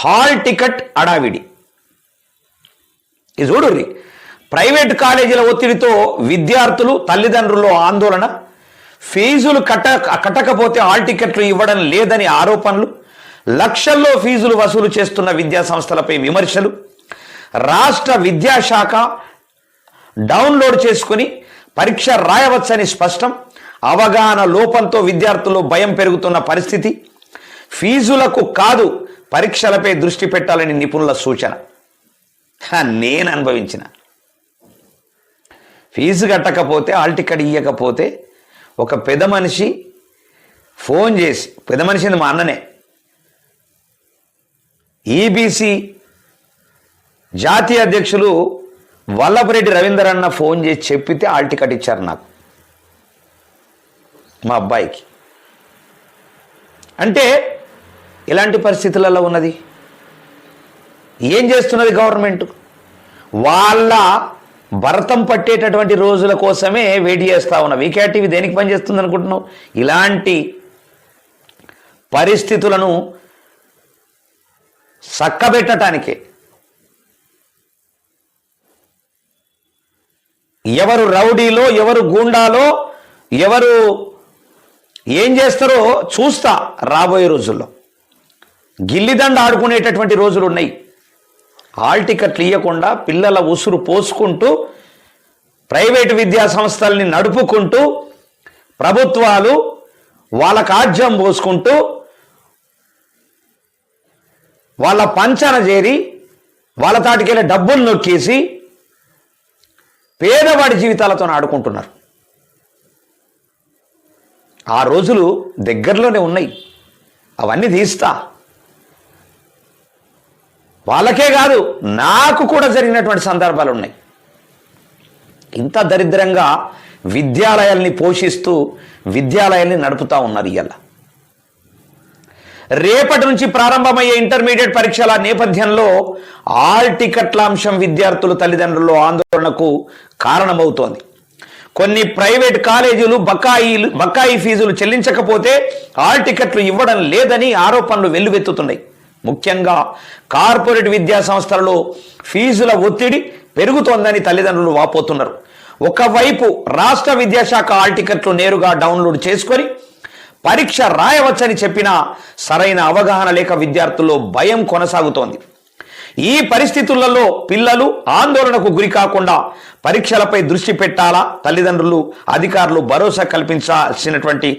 Hall ticket అడావిడి. ఇది చూడుర్రి, private కాలేజీల ఒత్తిడితో విద్యార్థులు తల్లిదండ్రులు ఆందోళన, ఫీజులు కట్టకపోతే హాల్ టికెట్లు ఇవ్వడం లేదని ఆరోపణలు, లక్షల్లో ఫీజులు వసూలు చేస్తున్న విద్యా సంస్థలపై విమర్శలు, రాష్ట్ర విద్యాశాఖ డౌన్లోడ్ చేసుకుని పరీక్ష రాయవచ్చని స్పష్టం, అవగాహన లోపంతో విద్యార్థుల్లో భయం పెరుగుతున్న పరిస్థితి, ఫీజులకు కాదు పరీక్షలపై దృష్టి పెట్టాలని నిపుణుల సూచన. నేను అనుభవించిన, ఫీజు కట్టకపోతే హాల్ టికెట్ ఇవ్వకపోతే ఒక పెద్ద మనిషి ఫోన్ చేసి, పెద్ద మనిషిని మా అన్ననే, ఈబీసీ జాతీయ అధ్యక్షులు వల్లభరెడ్డి రవీందర్ అన్న ఫోన్ చేసి చెప్పితే హాల్ టికెట్ ఇచ్చారు నాకు, మా అబ్బాయికి. అంటే ఇలాంటి పరిస్థితులలో ఉన్నది. ఏం చేస్తున్నది గవర్నమెంట్? వాళ్ళ భరతం పట్టేటటువంటి రోజుల కోసమే వెయిట్ చేస్తూ ఉన్నా. వీకేటీవీ దేనికి పనిచేస్తుంది అనుకుంటున్నావు? ఇలాంటి పరిస్థితులను చక్కబెట్టడానికే. ఎవరు రౌడీలో, ఎవరు గూండాలో, ఎవరు ఏం చేస్తారో చూస్తా రాబోయే రోజుల్లో. గిల్లిదండ ఆడుకునేటటువంటి రోజులు ఉన్నాయి. హాల్ టికెట్లు ఇవ్వకుండా పిల్లల ఉసురు పోసుకుంటూ ప్రైవేటు విద్యా సంస్థల్ని నడుపుకుంటూ ప్రభుత్వాలు వాళ్ళ కాజ్యం పోసుకుంటూ వాళ్ళ పంచన చేరి వాళ్ళ తాటికెళ్ళే డబ్బులు నొక్కేసి పేదవాడి జీవితాలతో ఆడుకుంటున్నారు. ఆ రోజులు దగ్గరలోనే ఉన్నాయి. అవన్నీ తీస్తా. వాళ్ళకే కాదు, నాకు కూడా జరిగినటువంటి సందర్భాలు ఉన్నాయి. ఇంత దరిద్రంగా విద్యాలయాల్ని పోషిస్తూ విద్యాలయాల్ని నడుపుతా ఉన్నారు. ఇవాళ రేపటి నుంచి ప్రారంభమయ్యే ఇంటర్మీడియట్ పరీక్షల నేపథ్యంలో హాల్ టికెట్ల అంశం విద్యార్థులు తల్లిదండ్రులు ఆందోళనకు కారణమవుతోంది. కొన్ని ప్రైవేట్ కాలేజీలు బకాయి ఫీజులు చెల్లించకపోతే హాల్ టికెట్లు ఇవ్వడం లేదని ఆరోపణలు వెల్లువెత్తుతున్నాయి. ముఖ్యంగా కార్పొరేట్ విద్యా సంస్థలలో ఫీజుల ఒత్తిడి పెరుగుతోందని తల్లిదండ్రులు వాపోతున్నారు. ఒకవైపు రాష్ట్ర విద్యాశాఖ హాల్ టికెట్లు నేరుగా డౌన్లోడ్ చేసుకొని పరీక్ష రాయవచ్చని చెప్పినా సరైన అవగాహన లేక విద్యార్థుల్లో భయం కొనసాగుతోంది. ఈ పరిస్థితులలో పిల్లలు ఆందోళనకు గురి కాకుండా పరీక్షలపై దృష్టి పెట్టాలా? తల్లిదండ్రులు, అధికారులు భరోసా కల్పించాల్సినటువంటి